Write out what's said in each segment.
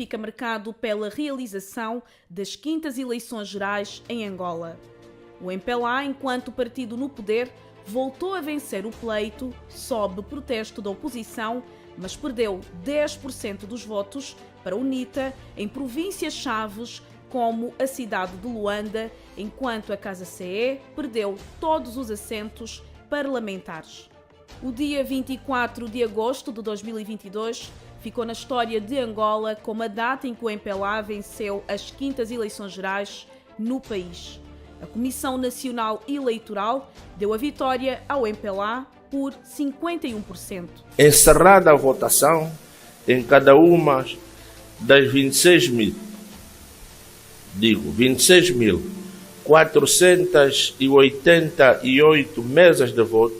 fica marcado pela realização das 5ª eleições gerais em Angola. O MPLA, enquanto partido no poder, voltou a vencer o pleito sob protesto da oposição, mas perdeu 10% dos votos para a UNITA em províncias-chaves como a cidade de Luanda, enquanto a Casa CE perdeu todos os assentos parlamentares. O dia 24 de agosto de 2022 ficou na história de Angola como a data em que o MPLA venceu as 5ª eleições gerais no país. A Comissão Nacional Eleitoral deu a vitória ao MPLA por 51%. Encerrada a votação em cada uma das 26.488 mesas de voto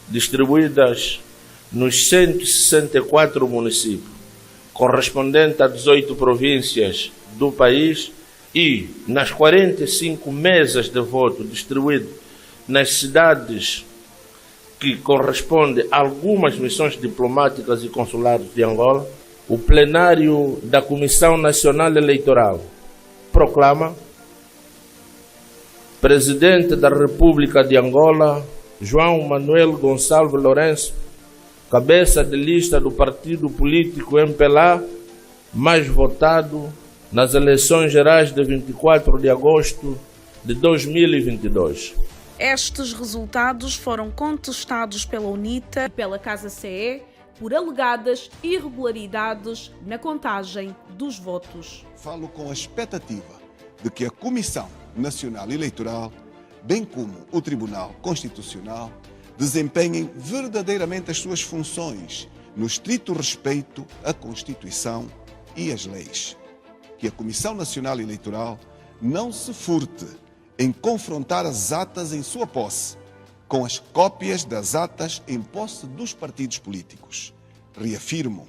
distribuídas nos 164 municípios, correspondente a 18 províncias do país, e nas 45 mesas de voto distribuídas nas cidades que correspondem a algumas missões diplomáticas e consulares de Angola, o plenário da Comissão Nacional Eleitoral proclama Presidente da República de Angola, João Manuel Gonçalves Lourenço, cabeça de lista do partido político MPLA, mais votado nas eleições gerais de 24 de agosto de 2022. Estes resultados foram contestados pela UNITA e pela Casa CE por alegadas irregularidades na contagem dos votos. Falo com a expectativa de que a Comissão Nacional Eleitoral, bem como o Tribunal Constitucional, desempenhem verdadeiramente as suas funções no estrito respeito à Constituição e às leis. Que a Comissão Nacional Eleitoral não se furte em confrontar as atas em sua posse com as cópias das atas em posse dos partidos políticos. Reafirmo,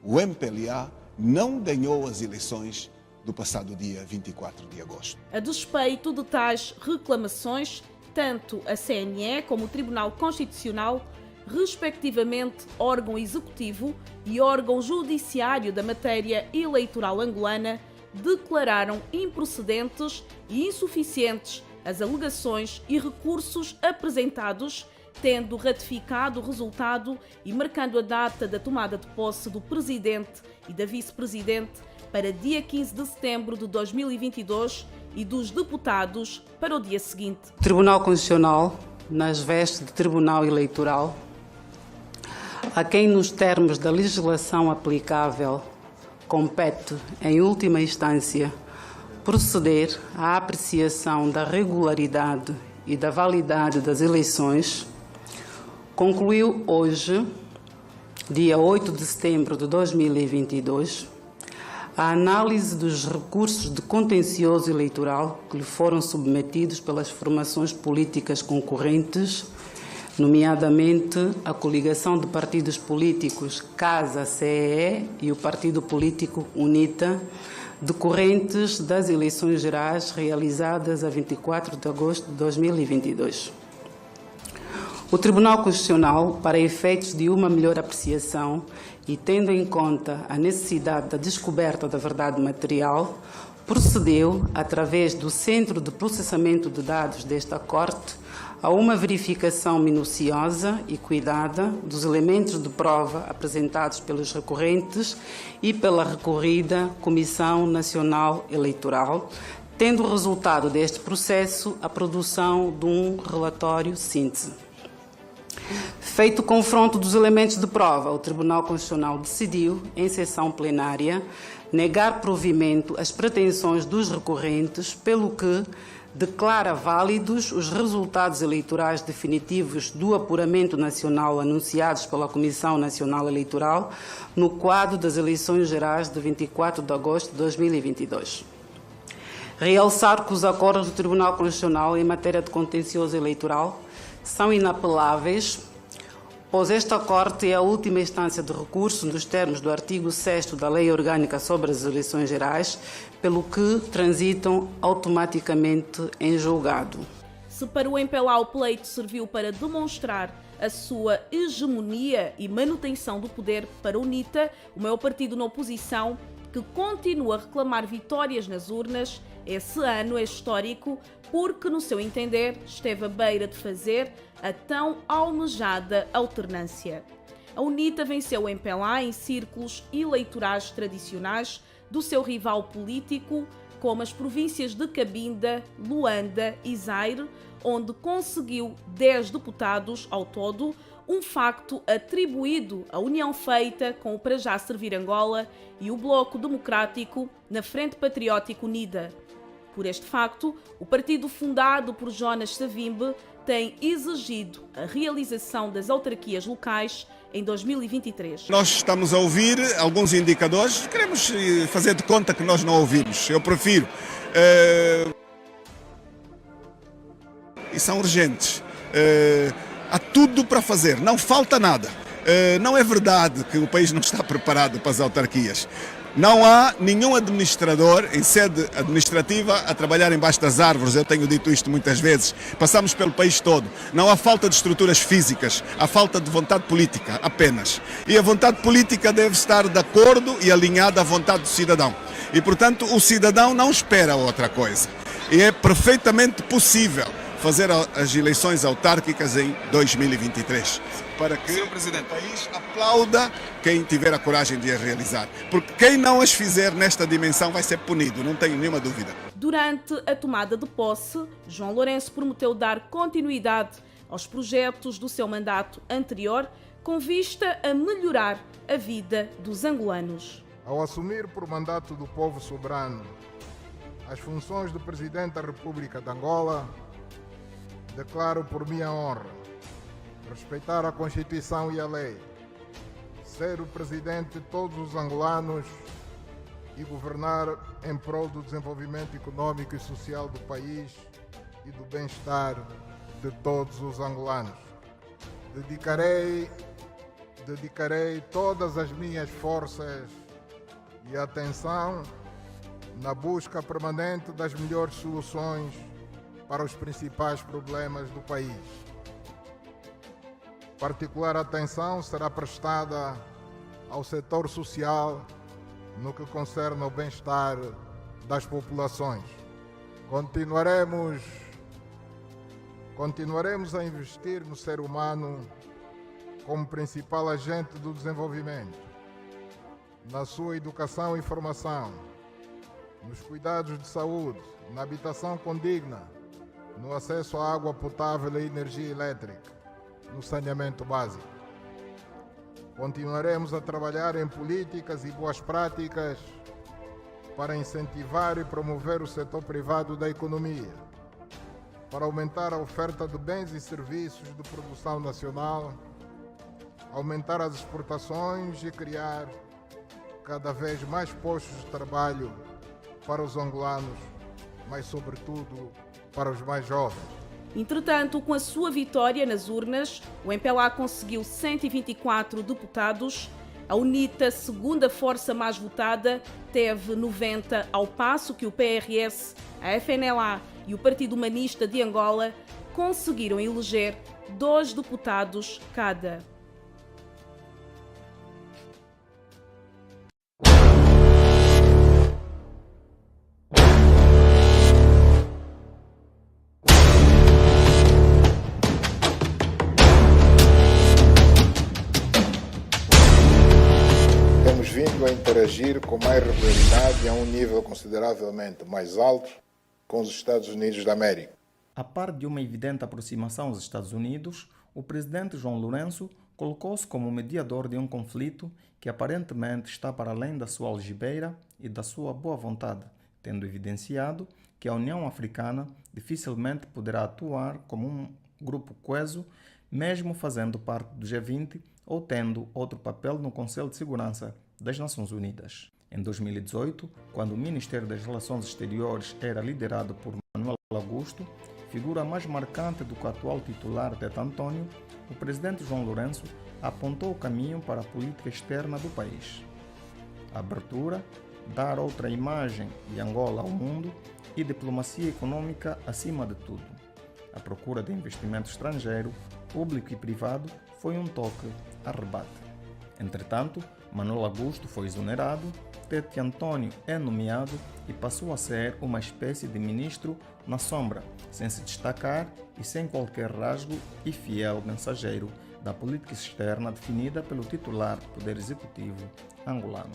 o MPLA não ganhou as eleições do passado dia 24 de agosto. A despeito de tais reclamações, tanto a CNE como o Tribunal Constitucional, respectivamente órgão executivo e órgão judiciário da matéria eleitoral angolana, declararam improcedentes e insuficientes as alegações e recursos apresentados, tendo ratificado o resultado e marcando a data da tomada de posse do Presidente e da Vice-Presidente para dia 15 de setembro de 2022 e dos deputados para o dia seguinte. O Tribunal Constitucional, nas vestes de Tribunal Eleitoral, a quem nos termos da legislação aplicável compete, em última instância, proceder à apreciação da regularidade e da validade das eleições, concluiu hoje, dia 8 de setembro de 2022, a análise dos recursos de contencioso eleitoral que lhe foram submetidos pelas formações políticas concorrentes, nomeadamente a coligação de partidos políticos Casa CE e o partido político UNITA, decorrentes das eleições gerais realizadas a 24 de agosto de 2022. O Tribunal Constitucional, para efeitos de uma melhor apreciação e tendo em conta a necessidade da descoberta da verdade material, procedeu, através do Centro de Processamento de Dados desta Corte, a uma verificação minuciosa e cuidada dos elementos de prova apresentados pelos recorrentes e pela recorrida Comissão Nacional Eleitoral, tendo resultado deste processo a produção de um relatório síntese. Feito o confronto dos elementos de prova, o Tribunal Constitucional decidiu, em sessão plenária, negar provimento às pretensões dos recorrentes, pelo que declara válidos os resultados eleitorais definitivos do apuramento nacional anunciados pela Comissão Nacional Eleitoral no quadro das eleições gerais de 24 de agosto de 2022. Realçar que os acordos do Tribunal Constitucional em matéria de contencioso eleitoral são inapeláveis, pois esta Corte é a última instância de recurso nos termos do artigo 6º da Lei Orgânica sobre as Eleições Gerais, pelo que transitam automaticamente em julgado. Se para o MPLA o pleito serviu para demonstrar a sua hegemonia e manutenção do poder, para a UNITA, o maior partido na oposição, que continua a reclamar vitórias nas urnas. Esse ano é histórico porque, no seu entender, esteve à beira de fazer a tão almejada alternância. A UNITA venceu o MPLA em círculos eleitorais tradicionais do seu rival político, como as províncias de Cabinda, Luanda e Zaire, onde conseguiu 10 deputados ao todo, um facto atribuído à união feita com o para já servir Angola e o Bloco Democrático na Frente Patriótica Unida. Por este facto, o partido fundado por Jonas Savimbi tem exigido a realização das autarquias locais em 2023. Nós estamos a ouvir alguns indicadores, queremos fazer de conta que nós não ouvimos. Eu prefiro. E são urgentes. Há tudo para fazer, não falta nada. Não é verdade que o país não está preparado para as autarquias. Não há nenhum administrador em sede administrativa a trabalhar embaixo das árvores, eu tenho dito isto muitas vezes. Passamos pelo país todo. Não há falta de estruturas físicas, há falta de vontade política, apenas. E a vontade política deve estar de acordo e alinhada à vontade do cidadão. E, portanto, o cidadão não espera outra coisa. E é perfeitamente possível fazer as eleições autárquicas em 2023. Para que o país aplauda quem tiver a coragem de as realizar. Porque quem não as fizer nesta dimensão vai ser punido, não tenho nenhuma dúvida. Durante a tomada de posse, João Lourenço prometeu dar continuidade aos projetos do seu mandato anterior, com vista a melhorar a vida dos angolanos. Ao assumir por mandato do povo soberano as funções de Presidente da República de Angola, declaro por minha honra respeitar a Constituição e a lei, ser o Presidente de todos os angolanos e governar em prol do desenvolvimento econômico e social do país e do bem-estar de todos os angolanos. Dedicarei todas as minhas forças e atenção na busca permanente das melhores soluções para os principais problemas do país. Particular atenção será prestada ao setor social no que concerne ao bem-estar das populações. Continuaremos a investir no ser humano como principal agente do desenvolvimento, na sua educação e formação, nos cuidados de saúde, na habitação condigna, no acesso à água potável e energia elétrica, no saneamento básico. Continuaremos a trabalhar em políticas e boas práticas para incentivar e promover o setor privado da economia, para aumentar a oferta de bens e serviços de produção nacional, aumentar as exportações e criar cada vez mais postos de trabalho para os angolanos, mas sobretudo para os mais jovens. Entretanto, com a sua vitória nas urnas, o MPLA conseguiu 124 deputados. A UNITA, segunda força mais votada, teve 90, ao passo que o PRS, a FNLA e o Partido Humanista de Angola conseguiram eleger 2 deputados cada. Vindo a interagir com mais regularidade e a um nível consideravelmente mais alto com os Estados Unidos da América. A par de uma evidente aproximação aos Estados Unidos, o presidente João Lourenço colocou-se como mediador de um conflito que aparentemente está para além da sua algibeira e da sua boa vontade, tendo evidenciado que a União Africana dificilmente poderá atuar como um grupo coeso, mesmo fazendo parte do G20 ou tendo outro papel no Conselho de Segurança das Nações Unidas. Em 2018, quando o Ministério das Relações Exteriores era liderado por Manuel Augusto, figura mais marcante do que o atual titular Teta Antônio, o presidente João Lourenço apontou o caminho para a política externa do país. A abertura, dar outra imagem de Angola ao mundo e diplomacia econômica acima de tudo. A procura de investimento estrangeiro, público e privado, foi um toque a rebate. Entretanto, Manuel Augusto foi exonerado, Tete Antônio é nomeado e passou a ser uma espécie de ministro na sombra, sem se destacar e sem qualquer rasgo e fiel mensageiro da política externa definida pelo titular do Poder Executivo angolano.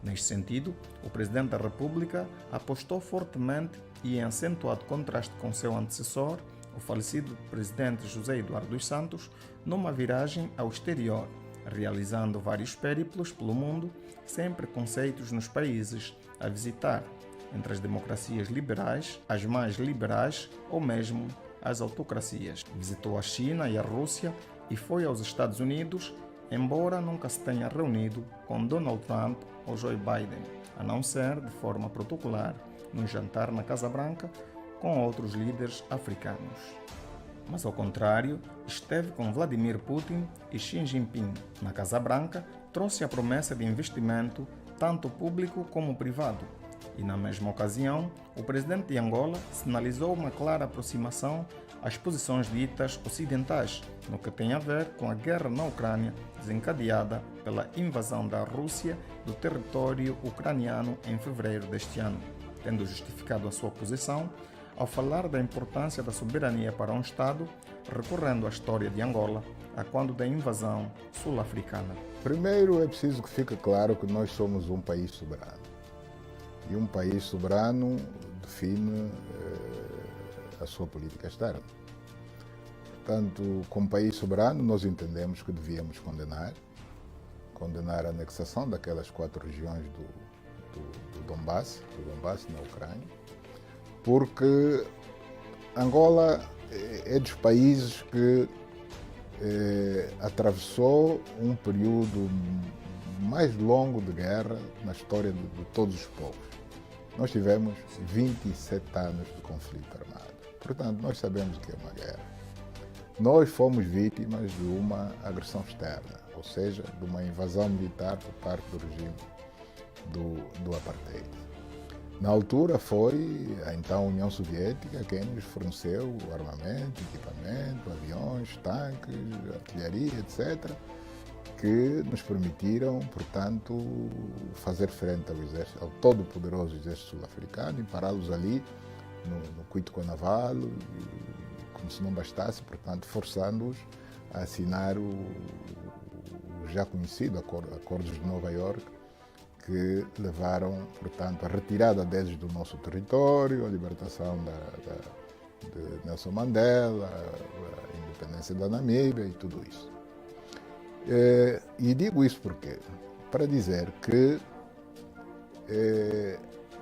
Neste sentido, o Presidente da República apostou fortemente e em acentuado contraste com seu antecessor, o falecido Presidente José Eduardo dos Santos, numa viragem ao exterior, realizando vários périplos pelo mundo, sem preconceitos nos países a visitar, entre as democracias liberais, as mais liberais ou mesmo as autocracias. Visitou a China e a Rússia e foi aos Estados Unidos, embora nunca se tenha reunido com Donald Trump ou Joe Biden, a não ser de forma protocolar num jantar na Casa Branca com outros líderes africanos. Mas ao contrário, esteve com Vladimir Putin e Xi Jinping. Na Casa Branca, trouxe a promessa de investimento, tanto público como privado. E na mesma ocasião, o presidente de Angola sinalizou uma clara aproximação às posições ditas ocidentais, no que tem a ver com a guerra na Ucrânia, desencadeada pela invasão da Rússia do território ucraniano em fevereiro deste ano, tendo justificado a sua posição ao falar da importância da soberania para um Estado, recorrendo à história de Angola, a quando da invasão sul-africana. Primeiro, é preciso que fique claro que nós somos um país soberano. E um país soberano define a sua política externa. Portanto, como país soberano, nós entendemos que devíamos condenar a anexação daquelas 4 regiões do Donbass na Ucrânia, porque Angola é dos países que atravessou um período mais longo de guerra na história de todos os povos. Nós tivemos 27 anos de conflito armado. Portanto, nós sabemos o que é uma guerra. Nós fomos vítimas de uma agressão externa, ou seja, de uma invasão militar por parte do regime do apartheid. Na altura foi a então União Soviética quem nos forneceu armamento, equipamento, aviões, tanques, artilharia, etc., que nos permitiram, portanto, fazer frente ao todo-poderoso exército sul-africano e pará-los ali no Cuito Conavalo, como se não bastasse, portanto, forçando-os a assinar o já conhecido Acordos de Nova Iorque, que levaram, portanto, a retirada deles do nosso território, a libertação de Nelson Mandela, a independência da Namíbia e tudo isso. E digo isso porque, para dizer que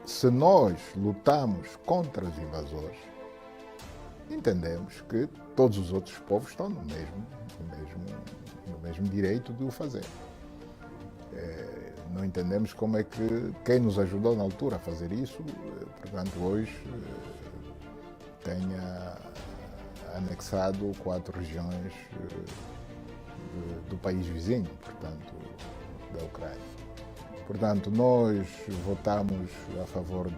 se nós lutamos contra os invasores, entendemos que todos os outros povos estão no mesmo direito de o fazer. Não entendemos como é que quem nos ajudou na altura a fazer isso, portanto, hoje tenha anexado 4 regiões do país vizinho, portanto, da Ucrânia. Portanto, nós votamos a favor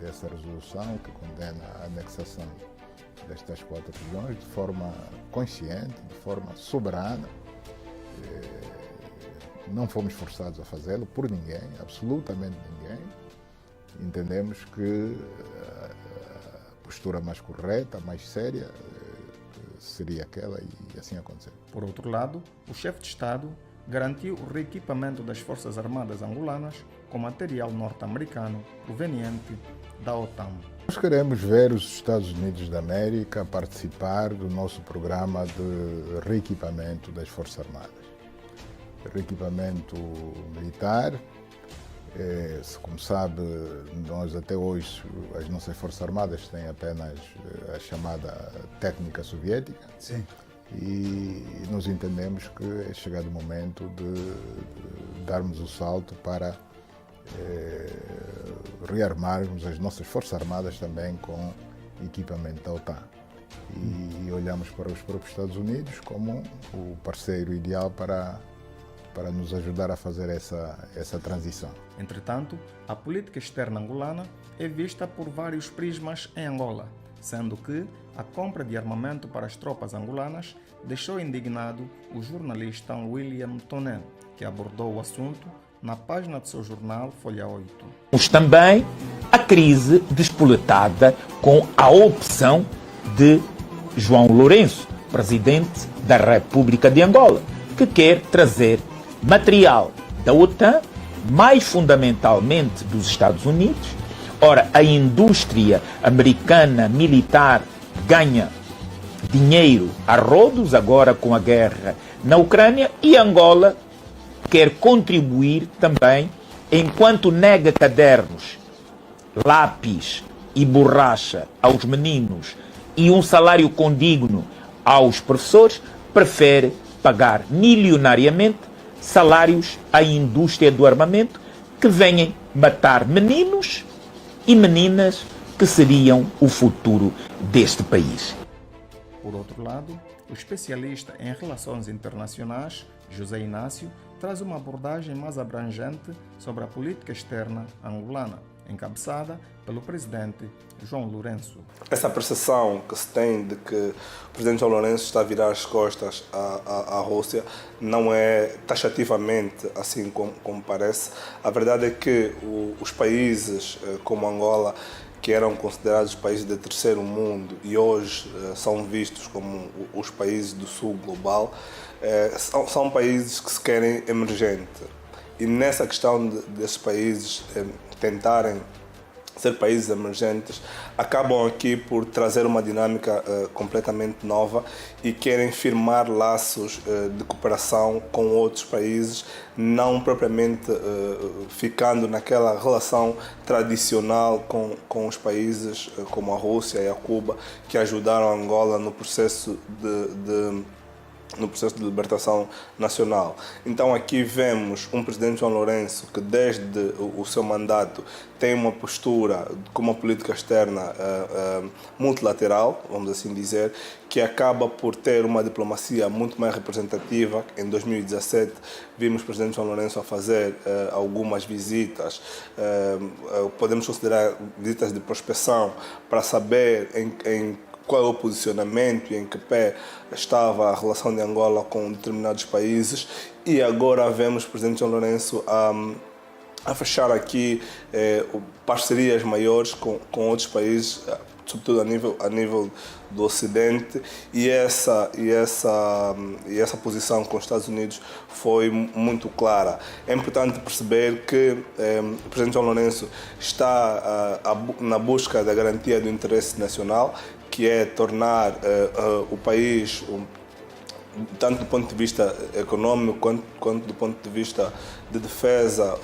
dessa resolução que condena a anexação destas 4 regiões de forma consciente, de forma soberana. Não fomos forçados a fazê-lo por ninguém, absolutamente ninguém. Entendemos que a postura mais correta, mais séria, seria aquela e assim aconteceu. Por outro lado, o chefe de Estado garantiu o reequipamento das Forças Armadas angolanas com material norte-americano proveniente da OTAN. Nós queremos ver os Estados Unidos da América participar do nosso programa de reequipamento das Forças Armadas. Reequipamento militar, como sabe, nós até hoje, as nossas Forças Armadas têm apenas a chamada técnica soviética. Sim. E nós entendemos que é chegado o momento de darmos o salto para rearmarmos as nossas Forças Armadas também com equipamento da OTAN. E olhamos para os próprios Estados Unidos como o parceiro ideal para nos ajudar a fazer essa transição. Entretanto, a política externa angolana é vista por vários prismas em Angola, sendo que a compra de armamento para as tropas angolanas deixou indignado o jornalista William Tonen, que abordou o assunto na página do seu jornal Folha 8. Temos também a crise despoletada com a opção de João Lourenço, presidente da República de Angola, que quer trazer material da OTAN, mais fundamentalmente dos Estados Unidos. Ora, a indústria americana militar ganha dinheiro a rodos agora com a guerra na Ucrânia, e Angola quer contribuir também, enquanto nega cadernos, lápis e borracha aos meninos e um salário condigno aos professores, prefere pagar milionariamente salários à indústria do armamento, que vêm matar meninos e meninas que seriam o futuro deste país. Por outro lado, o especialista em relações internacionais, José Inácio, traz uma abordagem mais abrangente sobre a política externa angolana, encabeçada pelo presidente João Lourenço. Essa percepção que se tem de que o presidente João Lourenço está a virar as costas à Rússia não é taxativamente assim como parece. A verdade é que os países como Angola, que eram considerados países de terceiro mundo e hoje são vistos como os países do sul global, são países que se querem emergente. E nessa questão desses países tentarem ser países emergentes, acabam aqui por trazer uma dinâmica completamente nova e querem firmar laços de cooperação com outros países, não propriamente ficando naquela relação tradicional com os países como a Rússia e a Cuba, que ajudaram a Angola no processo de libertação nacional. Então aqui vemos um presidente João Lourenço que desde o seu mandato tem uma postura com uma política externa multilateral, vamos assim dizer, que acaba por ter uma diplomacia muito mais representativa. Em 2017 vimos o presidente João Lourenço a fazer algumas visitas, podemos considerar visitas de prospecção, para saber em qual é o posicionamento e em que pé estava a relação de Angola com determinados países, e agora vemos o presidente João Lourenço a fechar aqui parcerias maiores com outros países, sobretudo a nível do Ocidente, e essa posição com os Estados Unidos foi muito clara. É importante perceber que o presidente João Lourenço está na busca da garantia do interesse nacional, que é tornar o país, tanto do ponto de vista econômico quanto do ponto de vista de defesa,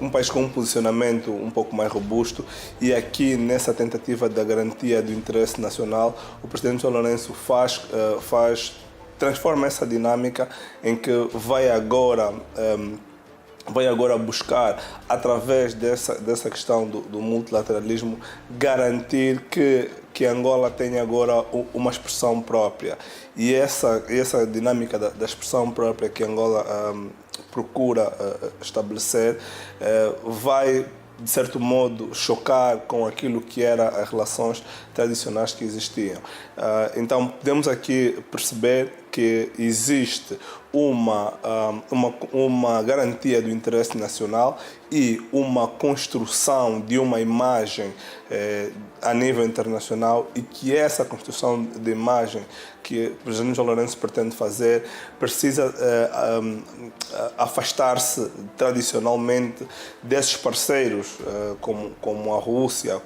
um país com um posicionamento um pouco mais robusto. E aqui, nessa tentativa da garantia do interesse nacional, o presidente João Lourenço transforma essa dinâmica em que vai agora buscar, através dessa questão do multilateralismo, garantir que Angola tenha agora uma expressão própria. E essa dinâmica da expressão própria que Angola procura estabelecer vai, de certo modo, chocar com aquilo que eram as relações tradicionais que existiam. Então, podemos aqui perceber que existe uma garantia do interesse nacional e uma construção de uma imagem a nível internacional, e que essa construção de imagem que o presidente João Lourenço pretende fazer precisa afastar-se tradicionalmente desses parceiros como a Rússia,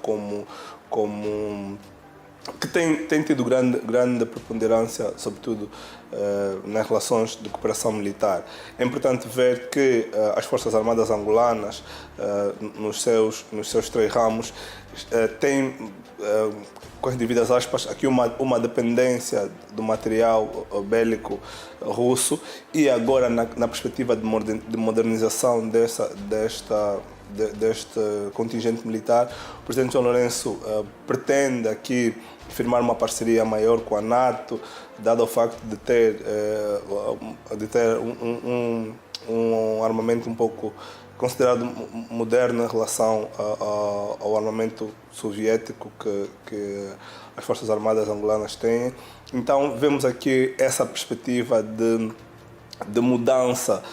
que tem tido grande preponderância, sobretudo nas relações de cooperação militar. É importante ver que as Forças Armadas angolanas, nos seus 3 ramos, têm, com as devidas aspas, aqui uma dependência do material bélico russo, e agora na perspectiva de modernização deste contingente militar, o presidente João Lourenço pretende aqui firmar uma parceria maior com a NATO, dado o facto de ter um armamento um pouco considerado moderno em relação ao armamento soviético que as Forças Armadas angolanas têm. Então vemos aqui essa perspectiva de mudança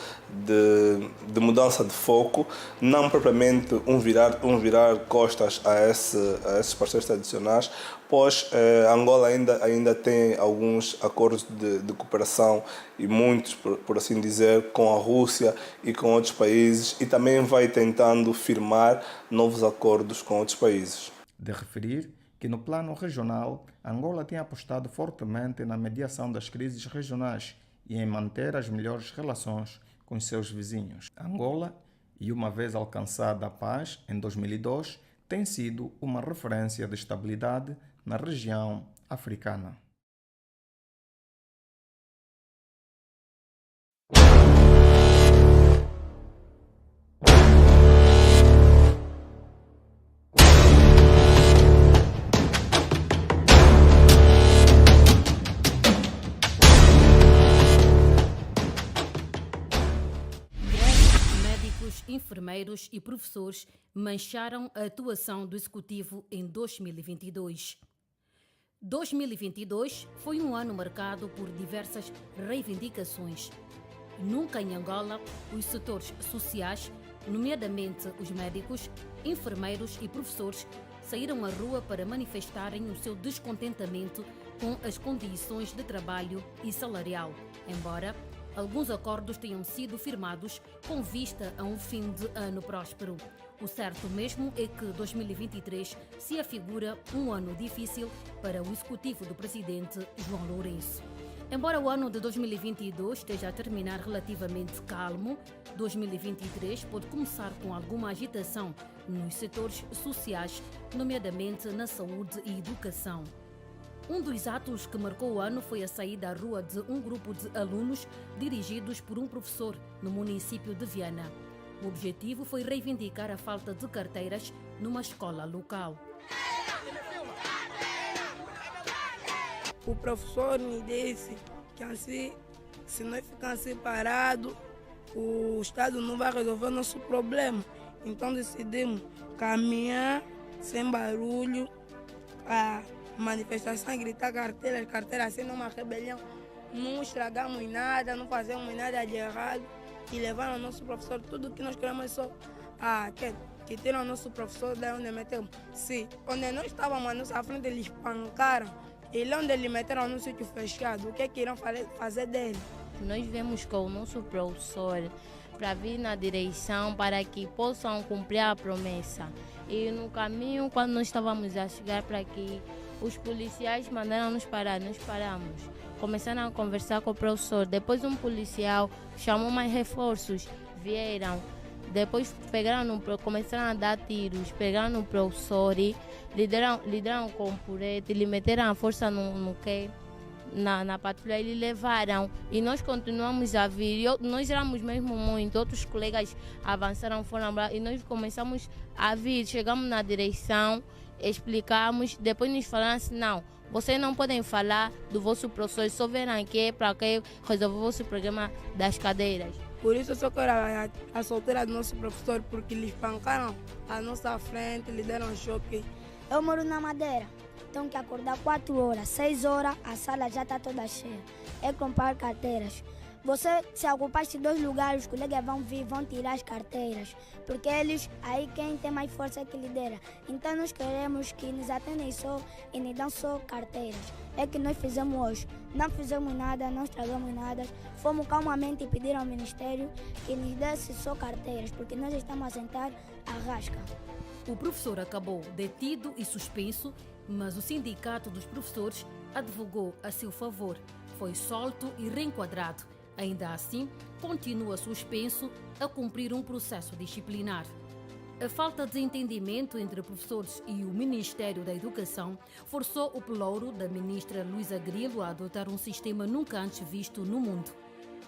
de foco, não propriamente um virar costas a esses parceiros tradicionais, pois Angola ainda tem alguns acordos de cooperação e muitos, por assim dizer, com a Rússia e com outros países, e também vai tentando firmar novos acordos com outros países. De referir que no plano regional, Angola tem apostado fortemente na mediação das crises regionais e em manter as melhores relações com os seus vizinhos. Angola, e uma vez alcançada a paz em 2002, tem sido uma referência de estabilidade na região africana. Enfermeiros e professores mancharam a atuação do Executivo em 2022. 2022 foi um ano marcado por diversas reivindicações. Nunca em Angola, os setores sociais, nomeadamente os médicos, enfermeiros e professores, saíram à rua para manifestarem o seu descontentamento com as condições de trabalho e salarial, embora alguns acordos tenham sido firmados com vista a um fim de ano próspero. O certo mesmo é que 2023 se afigura um ano difícil para o executivo do presidente João Lourenço. Embora o ano de 2022 esteja a terminar relativamente calmo, 2023 pode começar com alguma agitação nos setores sociais, nomeadamente na saúde e educação. Um dos atos que marcou o ano foi a saída à rua de um grupo de alunos dirigidos por um professor no município de Viana. O objetivo foi reivindicar a falta de carteiras numa escola local. O professor me disse que assim, se nós ficarmos separados, o Estado não vai resolver o nosso problema. Então decidimos caminhar sem barulho, a manifestação, gritar carteira, assim numa rebelião. Não estragamos nada, não fazemos nada de errado. E levaram o nosso professor, tudo que nós queremos é só que tiram o nosso professor de onde metemos. Sim, onde nós estávamos à nossa frente, eles espancaram. E lá onde eles meteram no sítio fechado, o que é que irão fazer dele? Nós vemos com o nosso professor para vir na direção para que possam cumprir a promessa. E no caminho, quando nós estávamos a chegar para aqui, os policiais mandaram-nos parar, nós paramos. Começaram a conversar com o professor. Depois um policial chamou mais reforços, vieram. Depois começaram a dar tiros, pegaram no professor, lideraram com o purete, lhe meteram a força na patrulha e lhe levaram. E nós continuamos a vir. Nós éramos mesmo muito, outros colegas avançaram, foram lá e nós começamos a vir. Chegamos na direção, explicamos, depois nos falaram assim, não, vocês não podem falar do vosso professor, só vieram aqui para resolver o vosso problema das cadeiras. Por isso eu só quero a solteira do nosso professor, porque eles espancaram a nossa frente, lhe deram choque. Eu moro na Madeira, tenho que acordar 4 horas, 6 horas, a sala já está toda cheia. É comprar carteiras. Você, se ocupaste 2 lugares, os colegas vão vir, vão tirar as carteiras, porque eles, aí quem tem mais força é que lidera. Então nós queremos que nos atendem só e nos dão só carteiras. É que nós fizemos hoje. Não fizemos nada, não estragamos nada. Fomos calmamente pedir ao Ministério que nos desse só carteiras, porque nós estamos a sentar à rasca. O professor acabou detido e suspenso, mas o sindicato dos professores advogou a seu favor. Foi solto e reenquadrado. Ainda assim, continua suspenso a cumprir um processo disciplinar. A falta de entendimento entre professores e o Ministério da Educação forçou o pelouro da ministra Luísa Grilo a adotar um sistema nunca antes visto no mundo.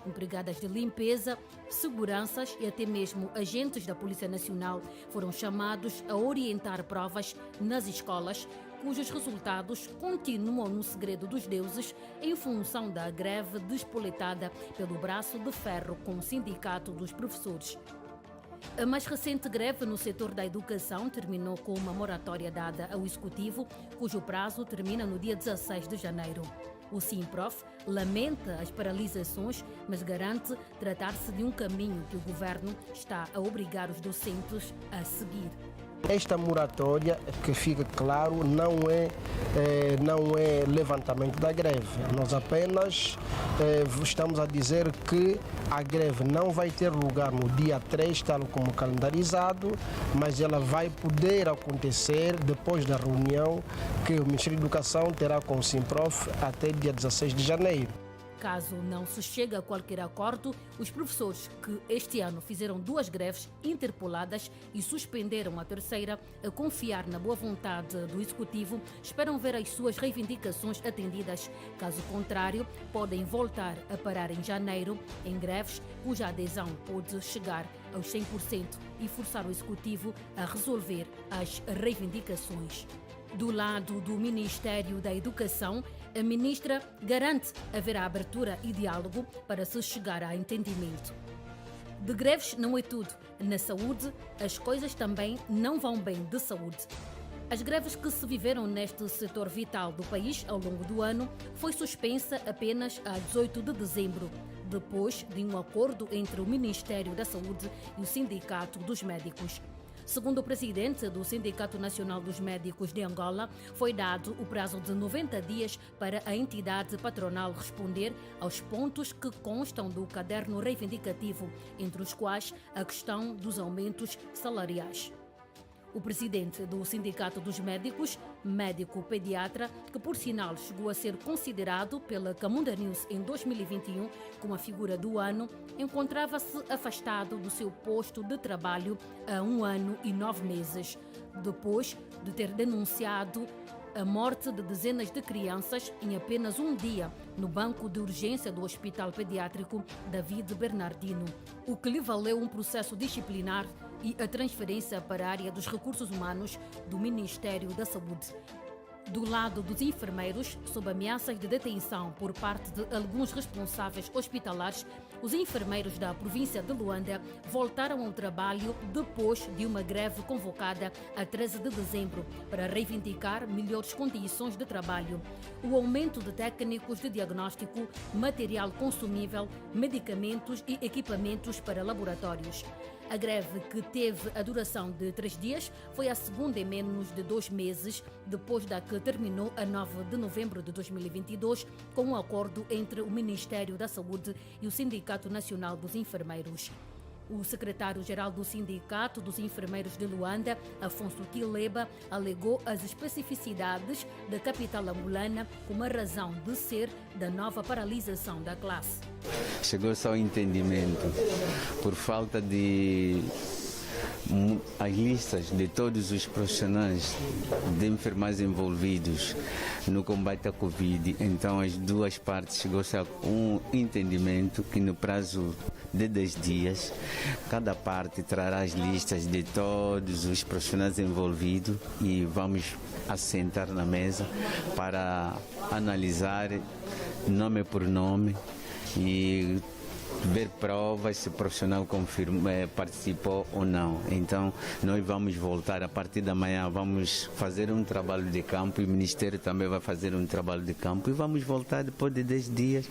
Empregadas de limpeza, seguranças e até mesmo agentes da Polícia Nacional foram chamados a orientar provas nas escolas, cujos resultados continuam no segredo dos deuses em função da greve despoletada pelo braço de ferro com o Sindicato dos Professores. A mais recente greve no setor da educação terminou com uma moratória dada ao Executivo, cujo prazo termina no dia 16 de janeiro. O Simprof lamenta as paralisações, mas garante tratar-se de um caminho que o governo está a obrigar os docentes a seguir. Esta moratória, que fica claro, não é levantamento da greve. Nós apenas estamos a dizer que a greve não vai ter lugar no dia 3, tal como calendarizado, mas ela vai poder acontecer depois da reunião que o Ministério da Educação terá com o Simprof até dia 16 de janeiro. Caso não se chegue a qualquer acordo, os professores que este ano fizeram 2 greves interpoladas e suspenderam a terceira, a confiar na boa vontade do Executivo, esperam ver as suas reivindicações atendidas. Caso contrário, podem voltar a parar em janeiro em greves cuja adesão pode chegar aos 100% e forçar o Executivo a resolver as reivindicações. Do lado do Ministério da Educação, a ministra garante haver a abertura e diálogo para se chegar a entendimento. De greves não é tudo. Na saúde, as coisas também não vão bem de saúde. As greves que se viveram neste setor vital do país ao longo do ano foi suspensa apenas a 18 de dezembro, depois de um acordo entre o Ministério da Saúde e o Sindicato dos Médicos. Segundo o presidente do Sindicato Nacional dos Médicos de Angola, foi dado o prazo de 90 dias para a entidade patronal responder aos pontos que constam do caderno reivindicativo, entre os quais a questão dos aumentos salariais. O presidente do Sindicato dos Médicos, médico pediatra, que por sinal chegou a ser considerado pela Camunda News em 2021 como a figura do ano, encontrava-se afastado do seu posto de trabalho há 1 ano e 9 meses, depois de ter denunciado a morte de dezenas de crianças em apenas um dia no banco de urgência do Hospital Pediátrico David Bernardino, o que lhe valeu um processo disciplinar e a transferência para a área dos recursos humanos do Ministério da Saúde. Do lado dos enfermeiros, sob ameaças de detenção por parte de alguns responsáveis hospitalares, os enfermeiros da província de Luanda voltaram ao trabalho depois de uma greve convocada a 13 de dezembro para reivindicar melhores condições de trabalho, o aumento de técnicos de diagnóstico, material consumível, medicamentos e equipamentos para laboratórios. A greve, que teve a duração de 3 dias, foi a segunda em menos de 2 meses, depois da que terminou a 9 de novembro de 2022, com um acordo entre o Ministério da Saúde e o Sindicato Nacional dos Enfermeiros. O secretário-geral do Sindicato dos Enfermeiros de Luanda, Afonso Quileba, alegou as especificidades da capital angolana como a razão de ser da nova paralisação da classe. Chegou-se ao entendimento por falta de as listas de todos os profissionais de enfermagem envolvidos no combate à Covid. Então as duas partes chegou-se a um entendimento que no prazo de 10 dias cada parte trará as listas de todos os profissionais envolvidos e vamos assentar na mesa para analisar nome por nome e ver provas se o profissional participou ou não. Então nós vamos voltar a partir da manhã, vamos fazer um trabalho de campo e o Ministério também vai fazer um trabalho de campo e vamos voltar depois de 10 dias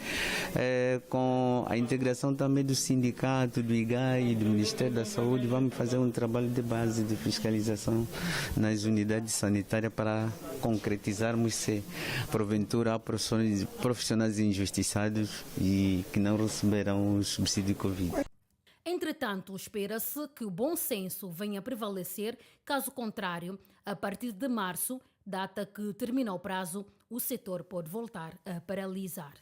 com a integração também do sindicato, do IGAI e do Ministério da Saúde. Vamos fazer um trabalho de base de fiscalização nas unidades sanitárias para concretizarmos se porventura há profissionais injustiçados e que não receberão o subsídio Covid. Entretanto, espera-se que o bom senso venha a prevalecer, caso contrário, a partir de março, data que termina o prazo, o setor pode voltar a paralisar.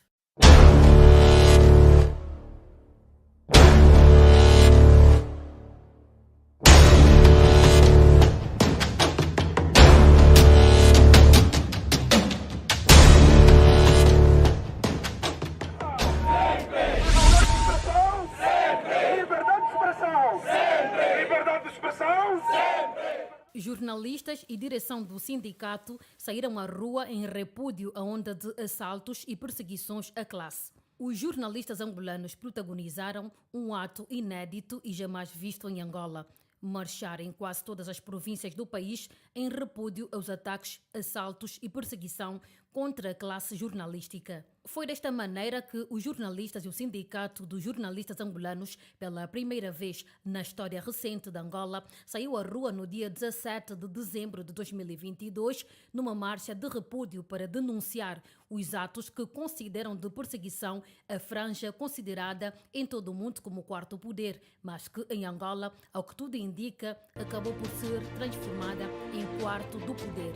Jornalistas e direção do sindicato saíram à rua em repúdio à onda de assaltos e perseguições à classe. Os jornalistas angolanos protagonizaram um ato inédito e jamais visto em Angola. Marchar em quase todas as províncias do país em repúdio aos ataques, assaltos e perseguição contra a classe jornalística. Foi desta maneira que os jornalistas e o Sindicato dos Jornalistas Angolanos, pela primeira vez na história recente de Angola, saiu à rua no dia 17 de dezembro de 2022, numa marcha de repúdio para denunciar os atos que consideram de perseguição a franja considerada em todo o mundo como o quarto poder, mas que em Angola, ao que tudo indica, acabou por ser transformada em quarto do poder.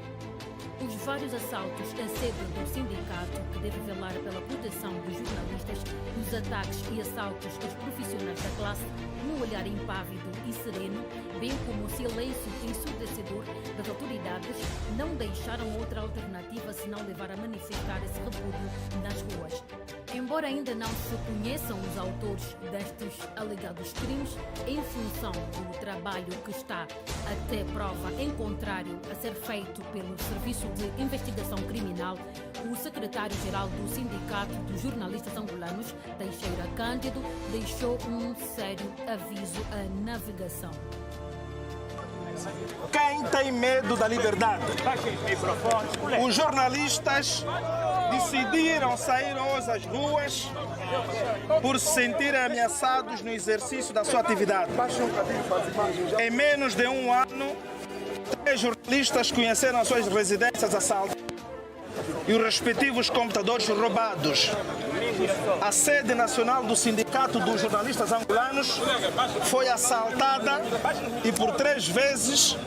Os vários assaltos à sede do sindicato, que deve velar pela proteção dos jornalistas, os ataques e assaltos aos profissionais da classe, num olhar impávido e sereno, bem como o silêncio ensurdecedor das autoridades, não deixaram outra alternativa senão levar a manifestar esse repúdio nas ruas. Embora ainda não se conheçam os autores destes alegados crimes, em função do trabalho que está até prova em contrário a ser feito pelo Serviço de Investigação Criminal, o secretário-geral do Sindicato dos Jornalistas Angolanos, Teixeira Cândido, deixou um sério aviso à navegação. Quem tem medo da liberdade? Os jornalistas decidiram sair hoje às ruas por se sentirem ameaçados no exercício da sua atividade. Em menos de um ano, 3 jornalistas conheceram as suas residências assaltadas e os respectivos computadores roubados. A sede nacional do Sindicato dos Jornalistas Angolanos foi assaltada e por 3 vezes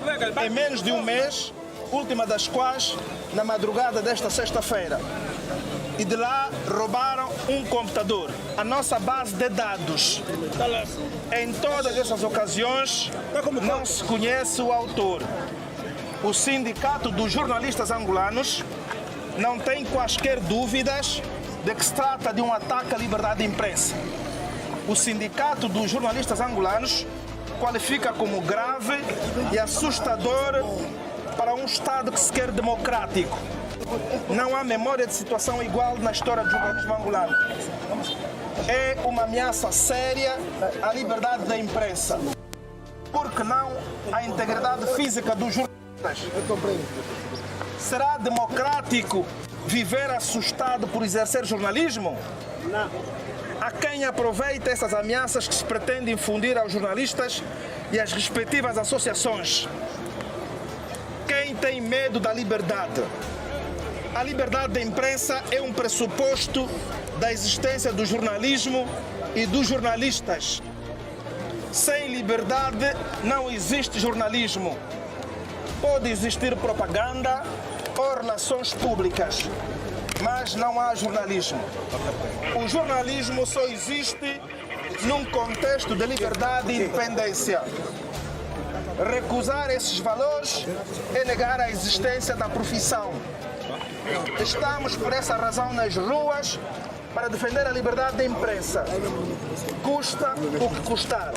em menos de um mês, última das quais na madrugada desta sexta-feira. E de lá roubaram um computador. A nossa base de dados, em todas essas ocasiões, não se conhece o autor. O Sindicato dos Jornalistas Angolanos não tem quaisquer dúvidas de que se trata de um ataque à liberdade de imprensa. O Sindicato dos Jornalistas Angolanos qualifica como grave e assustador para um Estado que se quer democrático. Não há memória de situação igual na história do jornalismo angolano. É uma ameaça séria à liberdade da imprensa. Por que não à integridade física dos jornalistas? Será democrático viver assustado por exercer jornalismo? Não. Há quem aproveita essas ameaças que se pretende infundir aos jornalistas e às respectivas associações. Quem tem medo da liberdade? A liberdade da imprensa é um pressuposto da existência do jornalismo e dos jornalistas. Sem liberdade não existe jornalismo. Pode existir propaganda ou relações públicas, mas não há jornalismo. O jornalismo só existe num contexto de liberdade e independência. Recusar esses valores é negar a existência da profissão. Estamos por essa razão nas ruas para defender a liberdade da imprensa. Custa o que custar.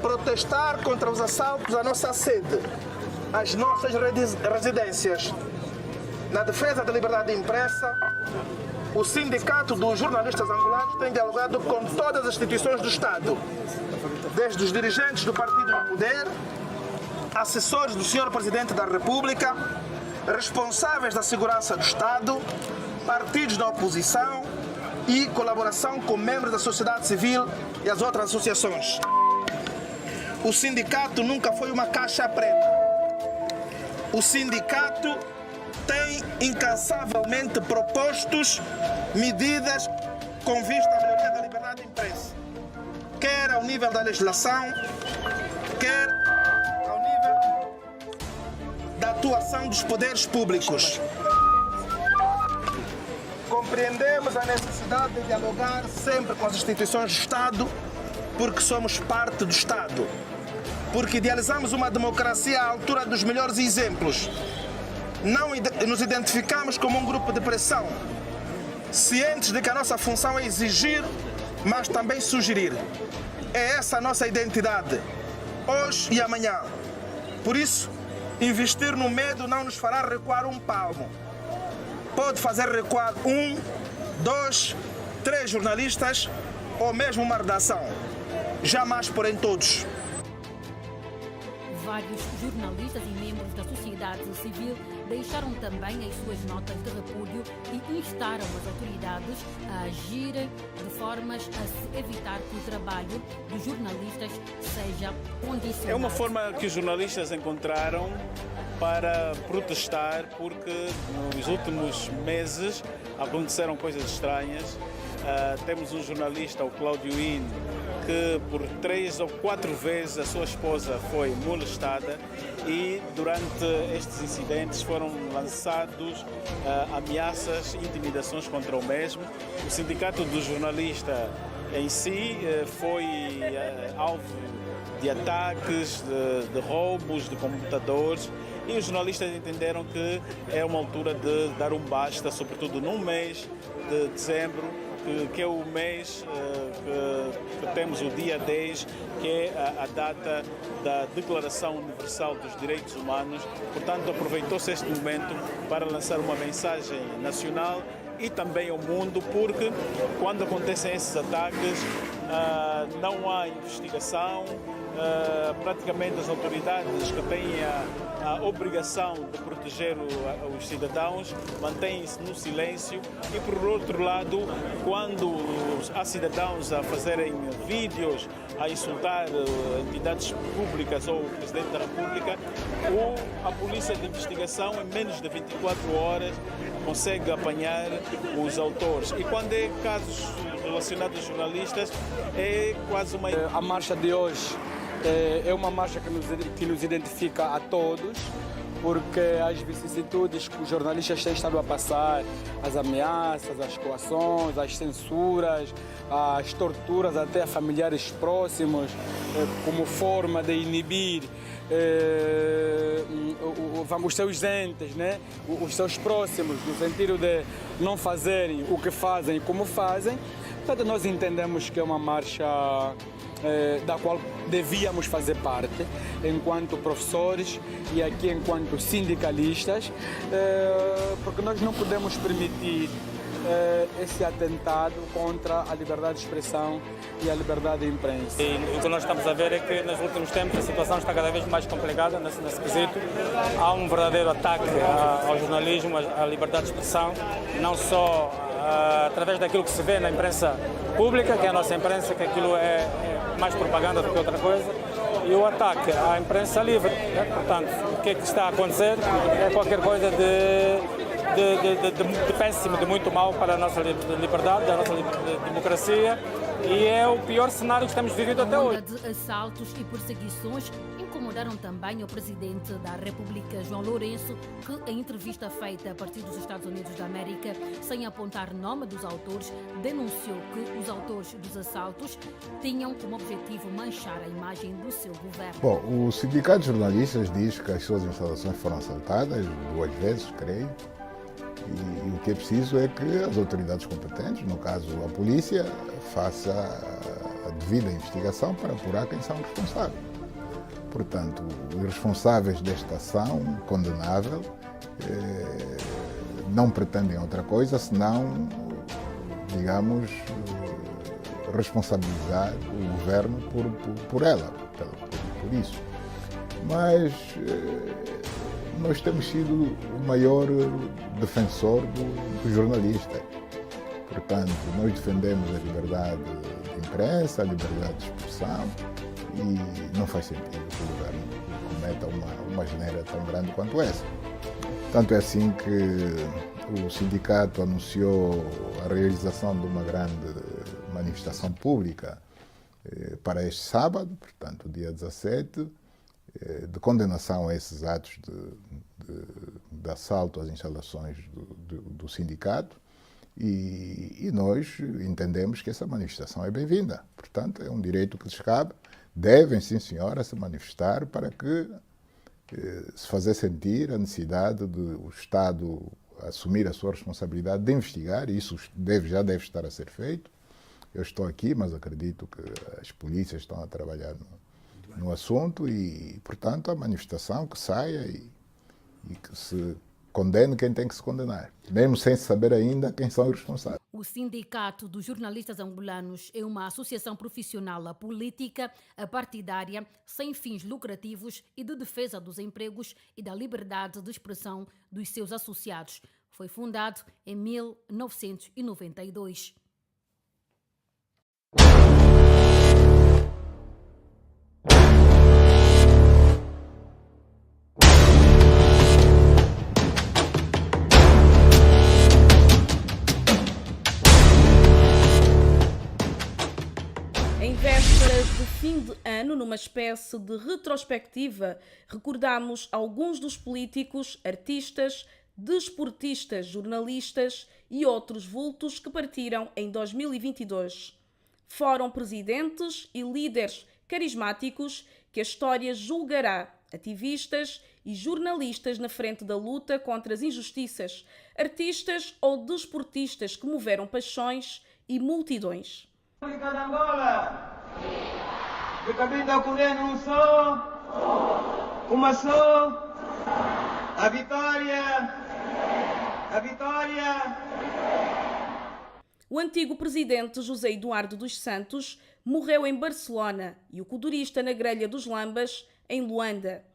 Protestar contra os assaltos à nossa sede, às nossas residências. Na defesa da liberdade de imprensa, o Sindicato dos Jornalistas Angolanos tem dialogado com todas as instituições do Estado, desde os dirigentes do Partido do Poder, assessores do Sr. Presidente da República, responsáveis da segurança do Estado, partidos da oposição e colaboração com membros da sociedade civil e as outras associações. O sindicato nunca foi uma caixa preta. O sindicato tem incansavelmente propostos medidas com vista à melhoria da liberdade de imprensa, quer ao nível da legislação, quer ao nível da atuação dos poderes públicos. Compreendemos a necessidade de dialogar sempre com as instituições do Estado, porque somos parte do Estado, porque idealizamos uma democracia à altura dos melhores exemplos. Não nos identificamos como um grupo de pressão, cientes de que a nossa função é exigir, mas também sugerir. É essa a nossa identidade, hoje e amanhã. Por isso, investir no medo não nos fará recuar um palmo. Pode fazer recuar 1, 2 3 jornalistas ou mesmo uma redação. Jamais porém todos. Vários jornalistas e membros da sociedade civil deixaram também as suas notas de repúdio e instaram as autoridades a agirem de formas a se evitar que o trabalho dos jornalistas seja condicionado. É uma forma que os jornalistas encontraram para protestar, porque nos últimos meses aconteceram coisas estranhas. Temos um jornalista, o Cláudio In, que por 3 ou 4 vezes a sua esposa foi molestada e durante estes incidentes foram lançados ameaças e intimidações contra o mesmo. O sindicato do jornalista em si foi alvo de ataques, de roubos de computadores, e os jornalistas entenderam que é uma altura de dar um basta, sobretudo num mês de dezembro, que é o mês que temos o dia 10, que é a data da Declaração Universal dos Direitos Humanos. Portanto, aproveitou-se este momento para lançar uma mensagem nacional e também ao mundo, porque quando acontecem esses ataques não há investigação, praticamente as autoridades que têm a obrigação de proteger os cidadãos mantêm-se no silêncio, e por outro lado, quando há cidadãos a fazerem vídeos, a insultar entidades públicas ou o Presidente da República, a Polícia de Investigação em menos de 24 horas consegue apanhar os autores. E quando é casos relacionados a jornalistas, é quase uma... A marcha de hoje é uma marcha que nos identifica a todos, porque as vicissitudes que os jornalistas têm estado a passar, as ameaças, as coações, as censuras, as torturas até a familiares próximos, como forma de inibir os seus entes, né? Os seus próximos, no sentido de não fazerem o que fazem e como fazem. Portanto, nós entendemos que é uma marcha da qual devíamos fazer parte, enquanto professores e aqui enquanto sindicalistas, porque nós não podemos permitir esse atentado contra a liberdade de expressão e a liberdade de imprensa. E o que nós estamos a ver é que nos últimos tempos a situação está cada vez mais complicada nesse quesito. Há um verdadeiro ataque ao jornalismo, à liberdade de expressão, não só através daquilo que se vê na imprensa pública, que é a nossa imprensa, que aquilo é mais propaganda do que outra coisa, e o ataque à imprensa livre, né? Portanto, o que é que está a acontecer é qualquer coisa de péssimo, de muito mal para a nossa liberdade, a nossa democracia, e é o pior cenário que temos vivido até hoje. De assaltos e perseguições incomodaram também o presidente da República, João Lourenço, que em entrevista feita a partir dos Estados Unidos da América, sem apontar nome dos autores, denunciou que os autores dos assaltos tinham como objetivo manchar a imagem do seu governo. Bom, o Sindicato de Jornalistas diz que as suas instalações foram assaltadas 2 vezes, creio. E o que é preciso é que as autoridades competentes, no caso a polícia, faça a devida investigação para apurar quem são os responsáveis. Portanto, os responsáveis desta ação condenável não pretendem outra coisa senão, digamos, responsabilizar o governo por ela, por isso. Mas nós temos sido o maior defensor do jornalista. Portanto, nós defendemos a liberdade de imprensa, a liberdade de expressão, e não faz sentido que o governo cometa uma asneira tão grande quanto essa. Tanto é assim que o sindicato anunciou a realização de uma grande manifestação pública para este sábado, portanto, dia 17, de condenação a esses atos de assalto às instalações do sindicato, e nós entendemos que essa manifestação é bem-vinda. Portanto, é um direito que lhes cabe. Devem, sim senhora, se manifestar para que se fazer sentir a necessidade de o Estado assumir a sua responsabilidade de investigar, e isso já deve estar a ser feito. Eu estou aqui, mas acredito que as polícias estão a trabalhar no assunto e, portanto, a manifestação que saia e que se condene quem tem que se condenar, mesmo sem saber ainda quem são os responsáveis. O Sindicato dos Jornalistas Angolanos é uma associação profissional política partidária sem fins lucrativos e de defesa dos empregos e da liberdade de expressão dos seus associados. Foi fundado em 1992. Em vésperas de fim de ano, numa espécie de retrospectiva, recordamos alguns dos políticos, artistas, desportistas, jornalistas e outros vultos que partiram em 2022. Foram presidentes e líderes carismáticos que a história julgará, ativistas e jornalistas na frente da luta contra as injustiças, artistas ou desportistas que moveram paixões e multidões. República de Angola, de cabeça colhendo um só, uma só, a vitória. O antigo presidente José Eduardo dos Santos morreu em Barcelona e o codurista na grelha dos Lambas, em Luanda.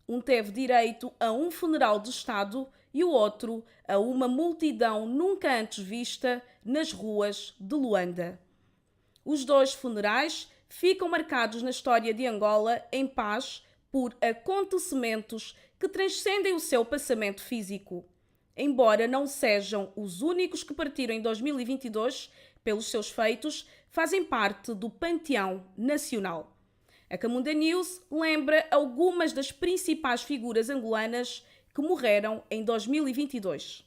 Um teve direito a um funeral de Estado e o outro a uma multidão nunca antes vista nas ruas de Luanda. Os dois funerais ficam marcados na história de Angola em paz por acontecimentos que transcendem o seu passamento físico. Embora não sejam os únicos que partiram em 2022, pelos seus feitos, fazem parte do panteão nacional. A Camunda News lembra algumas das principais figuras angolanas que morreram em 2022.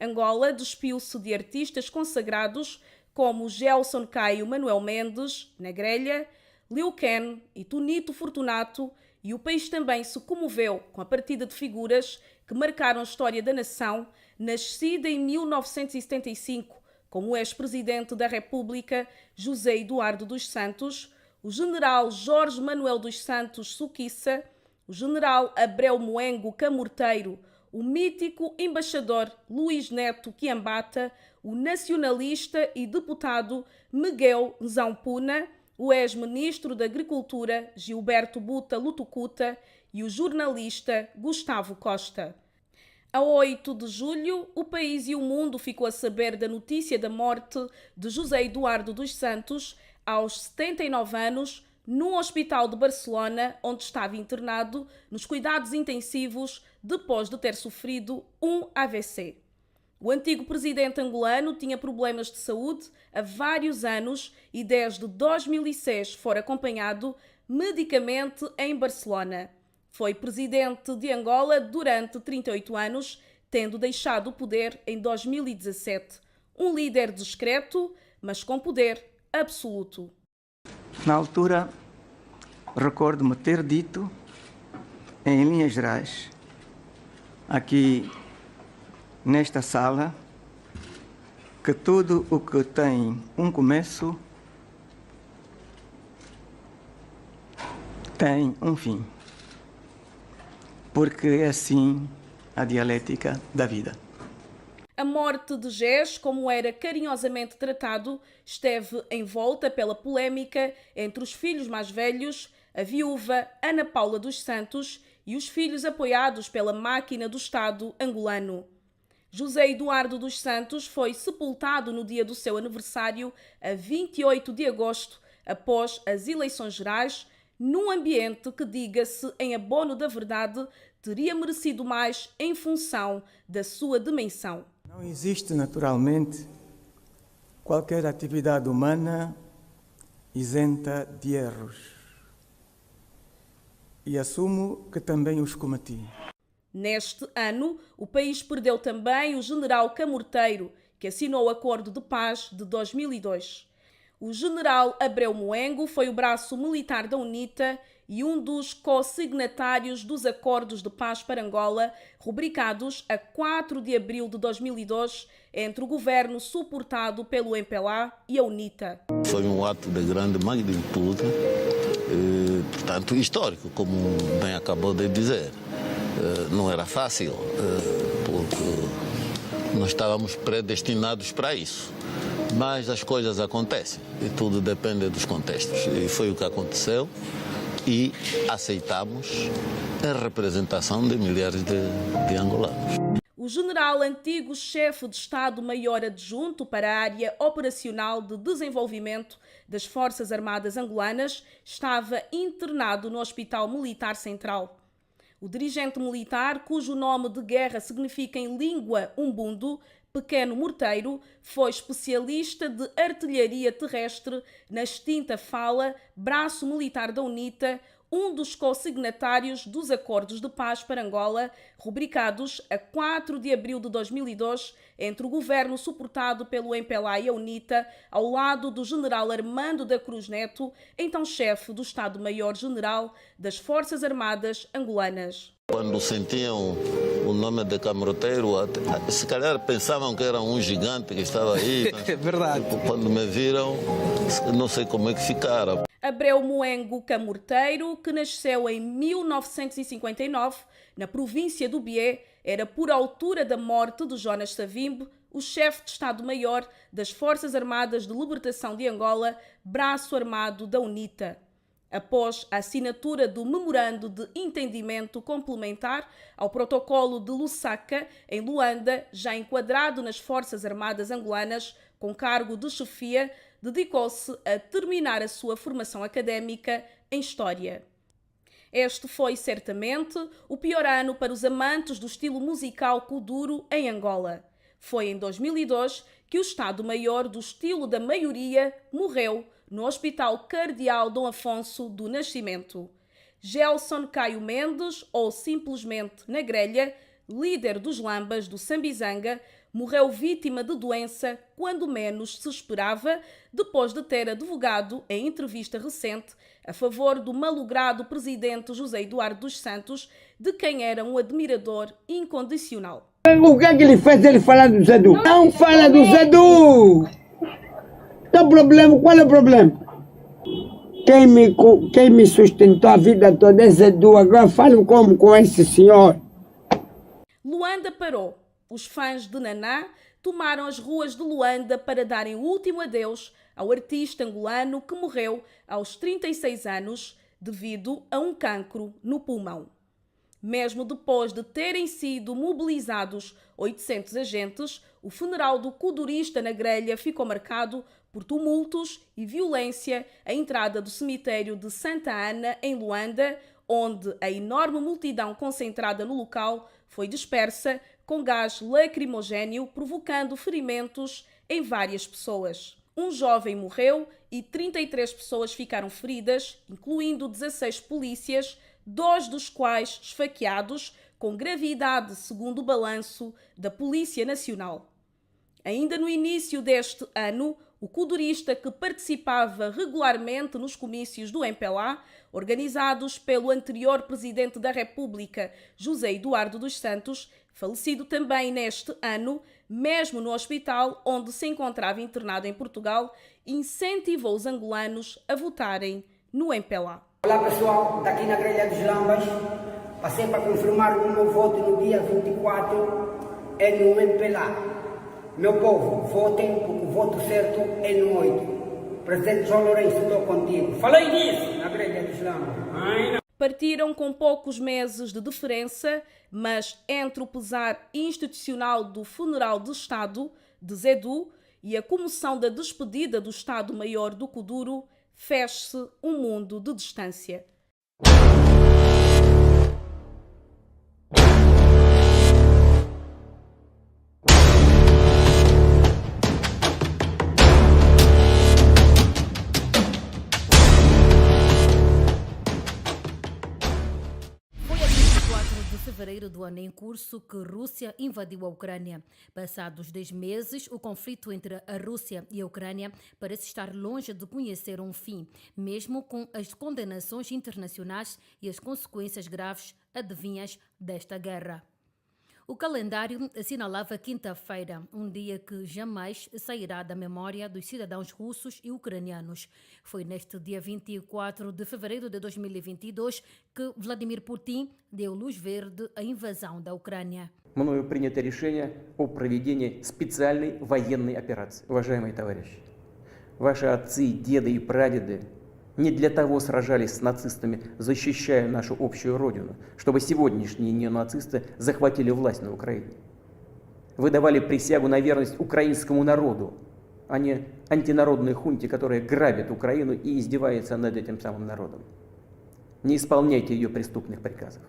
Angola despiu-se de artistas consagrados como Gelson Caio Manuel Mendes, na grelha, Lil Ken e Tonito Fortunato, e o país também se comoveu com a partida de figuras que marcaram a história da nação, nascida em 1975, como o ex-presidente da República José Eduardo dos Santos, o general Jorge Manuel dos Santos Suquiça, o general Abreu Moengo Camorteiro, o mítico embaixador Luís Neto Quiambata, o nacionalista e deputado Miguel Nzampuna, o ex-ministro da Agricultura Gilberto Buta Lutucuta e o jornalista Gustavo Costa. A 8 de julho, o país e o mundo ficou a saber da notícia da morte de José Eduardo dos Santos, aos 79 anos, num hospital de Barcelona, onde estava internado nos cuidados intensivos depois de ter sofrido um AVC. O antigo presidente angolano tinha problemas de saúde há vários anos e desde 2006 foi acompanhado medicamente em Barcelona. Foi presidente de Angola durante 38 anos, tendo deixado o poder em 2017. Um líder discreto, mas com poder absoluto. Na altura, recordo-me ter dito, em linhas gerais, aqui nesta sala, que tudo o que tem um começo tem um fim. Porque é assim a dialética da vida. A morte de Gés, como era carinhosamente tratado, esteve envolta pela polémica entre os filhos mais velhos, a viúva Ana Paula dos Santos e os filhos apoiados pela máquina do Estado angolano. José Eduardo dos Santos foi sepultado no dia do seu aniversário, a 28 de agosto, após as eleições gerais, num ambiente que, diga-se em abono da verdade, teria merecido mais em função da sua dimensão. Não existe, naturalmente, qualquer atividade humana isenta de erros. E assumo que também os cometi. Neste ano, o país perdeu também o general Camorteiro, que assinou o Acordo de Paz de 2002. O general Abreu Moengo foi o braço militar da UNITA e um dos co-signatários dos Acordos de Paz para Angola, rubricados a 4 de abril de 2002, entre o governo suportado pelo MPLA e a UNITA. Foi um ato de grande magnitude, portanto histórico, como bem acabou de dizer. Não era fácil, porque nós estávamos predestinados para isso. Mas as coisas acontecem e tudo depende dos contextos. E foi o que aconteceu e aceitamos a representação de milhares de angolanos. O general antigo chefe de Estado-Maior adjunto para a área operacional de desenvolvimento das Forças Armadas angolanas estava internado no Hospital Militar Central. O dirigente militar, cujo nome de guerra significa em língua umbundo, pequeno morteiro, foi especialista de artilharia terrestre na extinta FALA, braço militar da UNITA, um dos co-signatários dos Acordos de Paz para Angola, rubricados a 4 de abril de 2002, entre o governo suportado pelo MPLA e a UNITA, ao lado do general Armando da Cruz Neto, então chefe do Estado-Maior-General das Forças Armadas angolanas. Quando sentiam o nome de Camroteiro, se calhar pensavam que era um gigante que estava aí. É verdade. Quando me viram, não sei como é que ficaram. Abreu Moengo Camorteiro, que nasceu em 1959, na província do Bié, era por altura da morte de Jonas Savimbi, o chefe de Estado-Maior das Forças Armadas de Libertação de Angola, braço armado da UNITA. Após a assinatura do Memorando de Entendimento Complementar ao Protocolo de Lusaka, em Luanda, já enquadrado nas Forças Armadas angolanas, com cargo de chefia, dedicou-se a terminar a sua formação académica em História. Este foi, certamente, o pior ano para os amantes do estilo musical kuduro em Angola. Foi em 2002 que o Estado-Maior do estilo da maioria morreu no Hospital Cardeal Dom Afonso do Nascimento. Gelson Caio Mendes, ou simplesmente Na Grelha, líder dos Lambas do Sambizanga, morreu vítima de doença quando menos se esperava, depois de ter advogado, em entrevista recente, a favor do malogrado presidente José Eduardo dos Santos, de quem era um admirador incondicional. O que é que ele fez ele falar do Zedu? Não fala do Zedu! Qual é o problema? Quem me sustentou a vida toda é Zedu, agora falo como com esse senhor. Luanda parou. Os fãs de Naná tomaram as ruas de Luanda para darem o último adeus ao artista angolano que morreu aos 36 anos devido a um cancro no pulmão. Mesmo depois de terem sido mobilizados 800 agentes, o funeral do kudurista Na Grelha ficou marcado por tumultos e violência à entrada do cemitério de Santa Ana, em Luanda, onde a enorme multidão concentrada no local foi dispersa com gás lacrimogéneo, provocando ferimentos em várias pessoas. Um jovem morreu e 33 pessoas ficaram feridas, incluindo 16 polícias, 2 dos quais esfaqueados, com gravidade, segundo o balanço da Polícia Nacional. Ainda no início deste ano, o kudurista, que participava regularmente nos comícios do MPLA, organizados pelo anterior presidente da República, José Eduardo dos Santos, falecido também neste ano, mesmo no hospital onde se encontrava internado em Portugal, incentivou os angolanos a votarem no MPLA. Olá pessoal, daqui na Grelha dos Lambas, passei para confirmar o meu voto no dia 24, é no MPLA. Meu povo, votem, porque o voto certo é no 8. Presidente João Lourenço, estou contigo. Falei disso na Grelha dos Lambas. Partiram com poucos meses de diferença, mas entre o pesar institucional do funeral de Estado de Zedu e a comoção da despedida do Estado-Maior do Kuduro, fez-se um mundo de distância. Fevereiro do ano em curso que Rússia invadiu a Ucrânia. Passados 10 meses, o conflito entre a Rússia e a Ucrânia parece estar longe de conhecer um fim, mesmo com as condenações internacionais e as consequências graves advinhas desta guerra. O calendário assinalava quinta-feira, um dia que jamais sairá da memória dos cidadãos russos e ucranianos. Foi neste dia 24 de fevereiro de 2022 que Vladimir Putin deu luz verde à invasão da Ucrânia. Мною принято решение о проведении специальной военной операции. Уважаемые товарищи, ваши отцы, деды и прадеды не для того сражались с нацистами, защищая нашу общую родину, чтобы сегодняшние неонацисты захватили власть на Украине. Вы давали присягу на верность украинскому народу, а не антинародной хунте, которая грабит Украину и издевается над этим самым народом. Не исполняйте ее преступных приказов.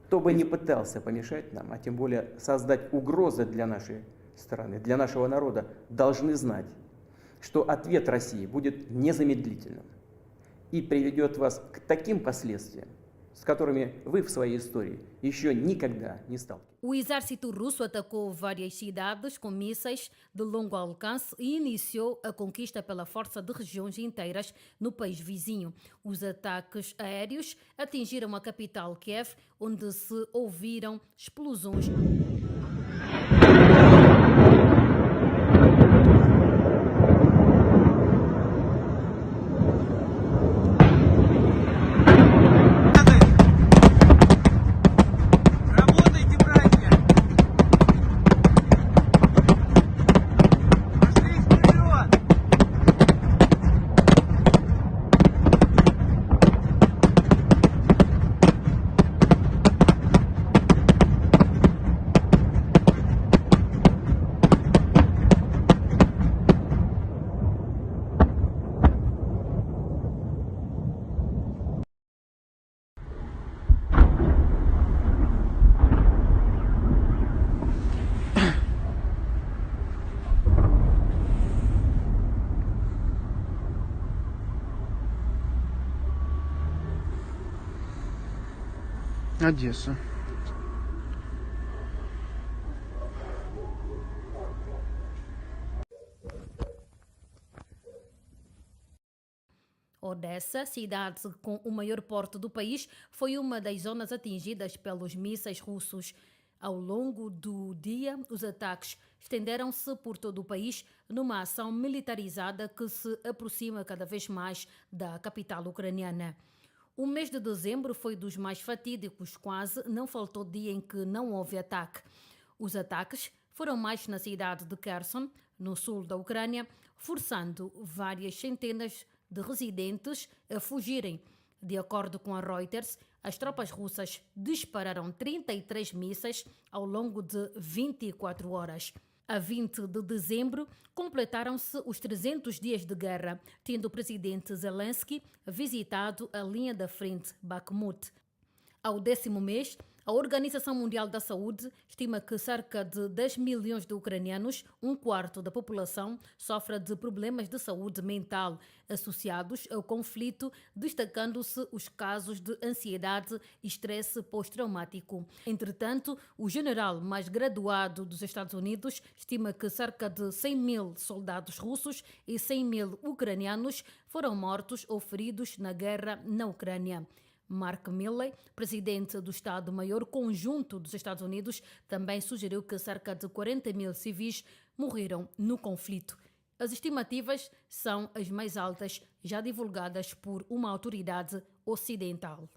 Кто бы ни пытался помешать нам, а тем более создать угрозы для нашей страны, для нашего народа, должны знать, что ответ России будет незамедлительным и приведет вас к таким последствиям, с которыми вы в своей истории еще никогда не сталкивались. O exército russo atacou várias cidades com mísseis de longo alcance e iniciou a conquista pela força de regiões inteiras no país vizinho. Os ataques aéreos atingiram a capital Kiev, onde se ouviram explosões. Одесса. Odessa, cidade com o maior porto do país, foi uma das zonas atingidas pelos mísseis russos. Ao longo do dia, os ataques estenderam-se por todo o país numa ação militarizada que se aproxima cada vez mais da capital ucraniana. O mês de dezembro foi dos mais fatídicos, quase não faltou dia em que não houve ataque. Os ataques foram mais na cidade de Kherson, no sul da Ucrânia, forçando várias centenas de residentes a fugirem. De acordo com a Reuters, as tropas russas dispararam 33 mísseis ao longo de 24 horas. A 20 de dezembro, completaram-se os 300 dias de guerra, tendo o presidente Zelensky visitado a linha da frente, Bakhmut. Ao 10º mês, a Organização Mundial da Saúde estima que cerca de 10 milhões de ucranianos, um quarto da população, sofre de problemas de saúde mental associados ao conflito, destacando-se os casos de ansiedade e estresse pós-traumático. Entretanto, o general mais graduado dos Estados Unidos estima que cerca de 100 mil soldados russos e 100 mil ucranianos foram mortos ou feridos na guerra na Ucrânia. Mark Milley, presidente do Estado-Maior Conjunto dos Estados Unidos, também sugeriu que cerca de 40 mil civis morreram no conflito. As estimativas são as mais altas já divulgadas por uma autoridade ocidental.